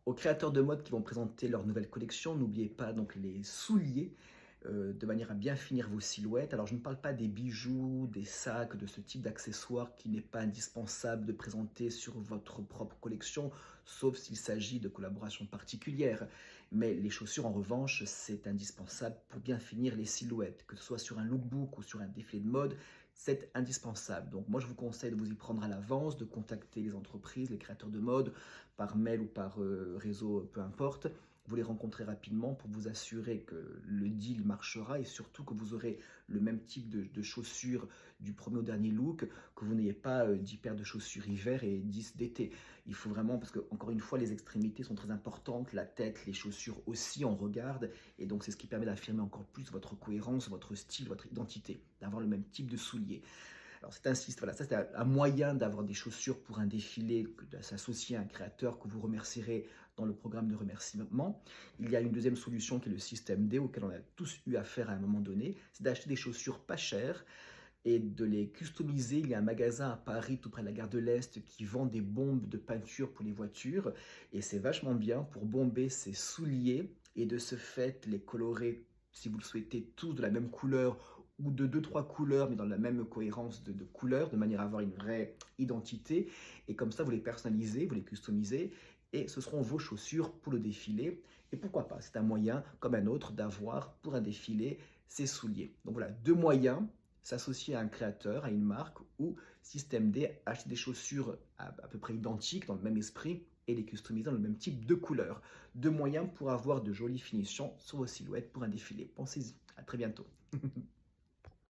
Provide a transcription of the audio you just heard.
Aux créateurs de mode qui vont présenter leur nouvelle collection, n'oubliez pas donc les souliers, de manière à bien finir vos silhouettes. Alors je ne parle pas des bijoux, des sacs, de ce type d'accessoires qui n'est pas indispensable de présenter sur votre propre collection, sauf s'il s'agit de collaborations particulières. Mais les chaussures en revanche, c'est indispensable pour bien finir les silhouettes, que ce soit sur un lookbook ou sur un défilé de mode, c'est indispensable. Donc moi je vous conseille de vous y prendre à l'avance, de contacter les entreprises, les créateurs de mode, par mail ou par réseau, peu importe. Vous les rencontrez rapidement pour vous assurer que le deal marchera et surtout que vous aurez le même type de chaussures du premier au dernier look, que vous n'ayez pas 10 paires de chaussures hiver et 10 d'été. Il faut vraiment, parce que encore une fois, les extrémités sont très importantes, la tête, les chaussures aussi, on regarde, et donc c'est ce qui permet d'affirmer encore plus votre cohérence, votre style, votre identité, d'avoir le même type de souliers. Alors c'est ainsi, voilà, ça c'est un moyen d'avoir des chaussures pour un défilé, de s'associer à un créateur que vous remercierez dans le programme de remerciement. Il y a une deuxième solution qui est le système D, auquel on a tous eu affaire à un moment donné, c'est d'acheter des chaussures pas chères et de les customiser. Il y a un magasin à Paris, tout près de la gare de l'Est, qui vend des bombes de peinture pour les voitures, et c'est vachement bien pour bomber ses souliers et de ce fait les colorer, si vous le souhaitez, tous de la même couleur ou de deux, trois couleurs, mais dans la même cohérence de couleurs, de manière à avoir une vraie identité. Et comme ça, vous les personnalisez, vous les customisez, et ce seront vos chaussures pour le défilé. Et pourquoi pas, c'est un moyen, comme un autre, d'avoir pour un défilé ses souliers. Donc voilà, deux moyens: s'associer à un créateur, à une marque, ou système D, acheter des chaussures à peu près identiques, dans le même esprit, et les customiser dans le même type de couleur. Deux moyens pour avoir de jolies finitions sur vos silhouettes pour un défilé. Pensez-y. À très bientôt.